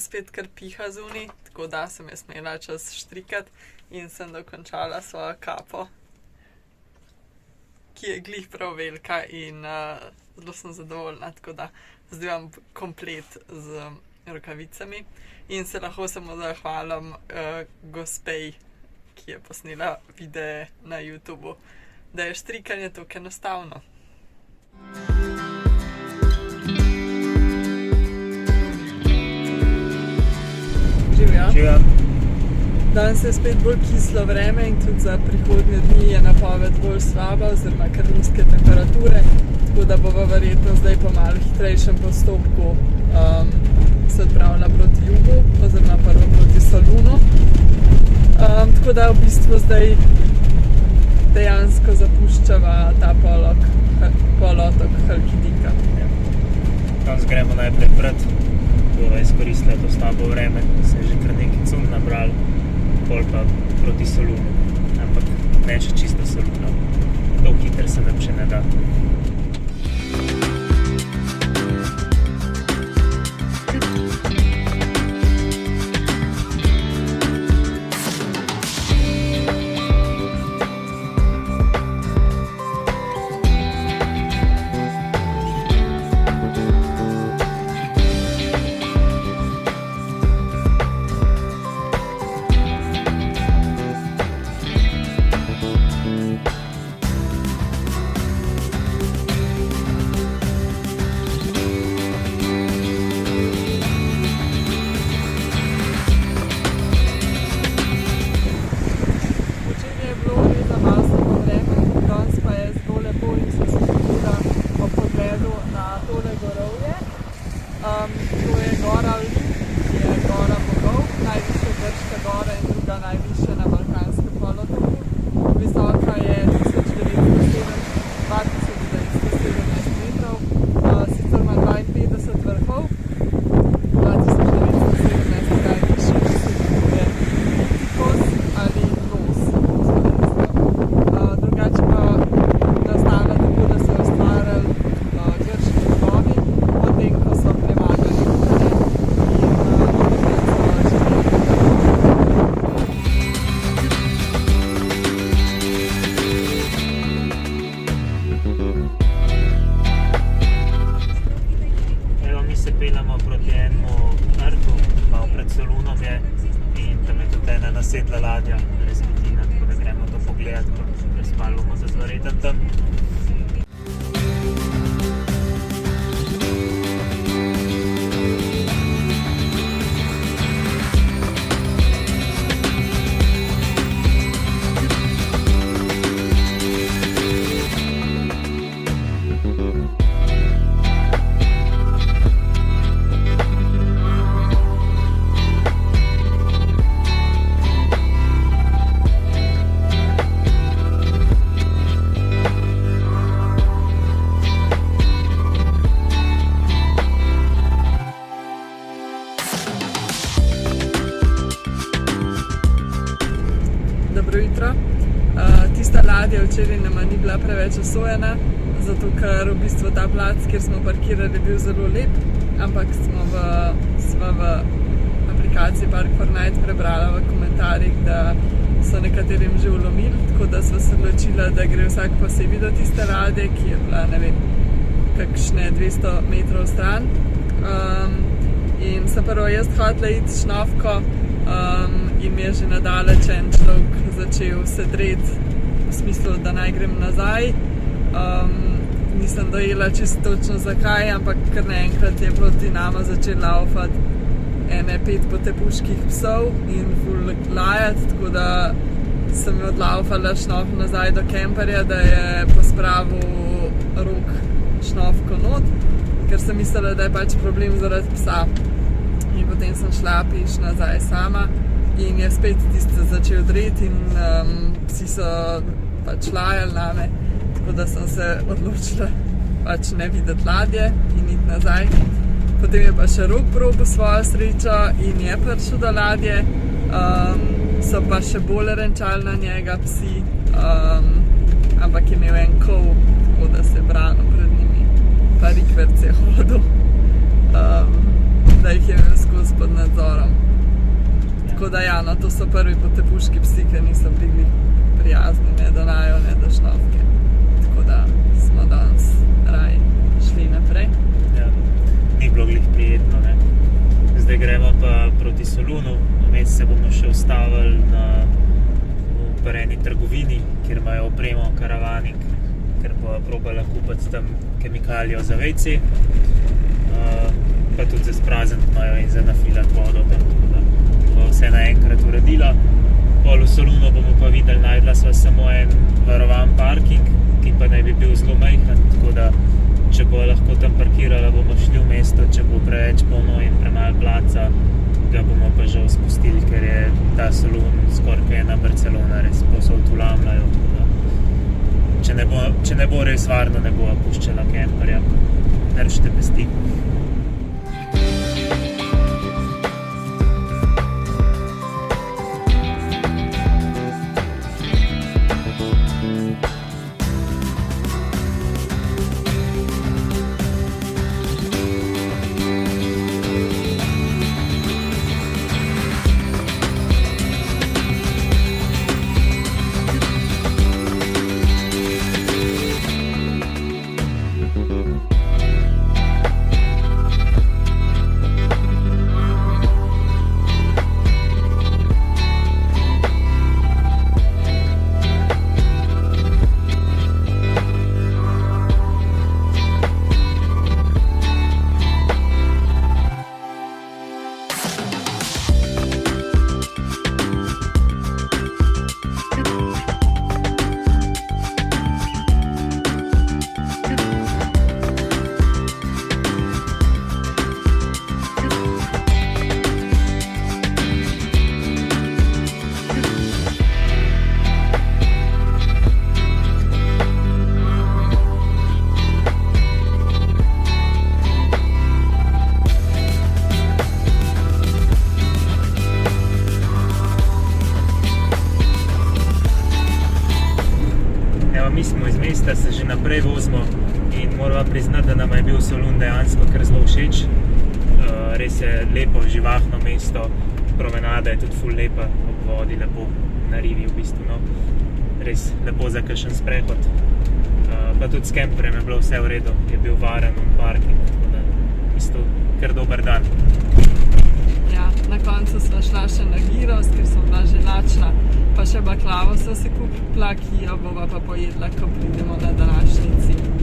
spet kar piha zunaj, tako da sem jaz imela čas štrikati in sem dokončala svojo kapo, ki je glih prav velika in zelo sem zadovoljna, tako da zdaj imam komplet z rokavicami in se lahko samo zahvalim gospej, ki je posnela videe na YouTubu, da je štrikanje tako enostavno. Živja. Danes je spet bolj kislo vreme in tudi za prihodnje dni je napoved bolj slaba oziroma kar nizke temperature, tako da bova verjetno zdaj po malo hitrejšem postopku se odpravila proti jugu oziroma prvo proti Solunu. Tako da v bistvu zdaj dejansko zapuščava ta polotok Halkidika. Danes gremo najprej pred, bova izkoristila to slabo vreme, se je že kar nekaj cum nabral, pol pa proti Solunu, ampak ne še čisto Solunu, dolg hiter se nam še ne da. To je gora Lip, ki je gora bogov, najvišja grška gora in druga najvišja na Balkanskem polotoku. Visoka je 2917 metrov, sicer ima 52 vrhov, 2917 najvišji, ki se imenuje Tikos ali Nos. Drugače pa nastala tako, da so ustvarjali grški bogovi, potem ko so premagali Rimljane Evo, mi se peljamo proti enemu rtu, malo pred Solunom je, in tam je tudi ena nasedla ladja, Resmitina, tako da gremo to pogledat, ko res malo bomo zazvaretali tam. Dobro jutro. Tista ladja včeraj nama ni bila preveč usojena, zato ker v bistvu ta plac, kjer smo parkirali, je bil zelo lep, ampak sva v aplikaciji Park4Night prebrala v komentarjih, da so nekaterim že ulomili, tako da sva se odločila, da gre vsak posebej do tiste ladje, ki je bila, ne vem, kakšne 200 metrov stran. In sem prvo jaz hotela iti s Šnovko, in mi je že nadaleč en človek začel se dreti v smislu, da naj grem nazaj. Nisem dojela čisto točno zakaj, ampak kar naenkrat je proti nama začel laufati ene 5 potepuških psov in ful lajati, tako da sem odlaufala Šnovko nazaj do kemperja, da je pospravil Rok Šnovko not, ker sem mislila, da je pač problem zaradi psa. In potem sem šla peš nazaj sama in je spet tiste začel dreti in psi so pač lajali name, tako da sem se odločila pač ne videti ladje in iti nazaj. Potem je pa še Rok probil svojo srečo in je prišel do ladje, so pa še bolj renčali na njega psi, ampak je imel en kol, tako da se je branil pred njimi, pa rikverc je hodil. da jih je imel skozi pod nadzorom. Tako da ja, no, to so prvi potepuški psi, ki niso bili prijazni, ne do naju, ne do šnofke. Tako da smo danes raj šli naprej. Ja, ni bilo glih prijetno, ne. Zdaj gremo pa proti Solunu, vmes se bomo še ustavili v eni trgovini, kjer imajo opremo, karavanik, ker bo probala kupiti tam kemikalijo za WC, pa tudi za sprazniti imajo in za nafilati vodo tam, tako da bo vse naenkrat uredila. Pol v Solunu bomo pa videli, najdla sva samo en varovan parking, ki pa naj bi bil zelo majhen, tako da če bo lahko tam parkirala, bomo šli v mesto, če bo preveč polno in premalo placa, ga bomo pa žal spustili, ker je ta Solun skoraj kot ena Barcelona, res povsod vlamljajo, tako da če ne bo res varno, ne bo puščala kemperja. Držite pesti. Mi smo iz mesta, se že naprej vozimo in morava priznati, da nama je bil Solun dejansko kar zelo všeč. Res je lepo, živahno mesto, promenada je tudi ful lepa, ob vodi, lepo na rivi v bistvu, no. Res lepo za kakšen sprehod. Pa tudi s kemperjem je bilo vse v redu, je bil varen parking, tako da v bistvu kar dober dan. Ja, na koncu sva šla še na gyros, ker sem bila že lačna, pa še baklavo sva si kupila, ki jo bova pa pojedla, ko pridemo na današnji cilj.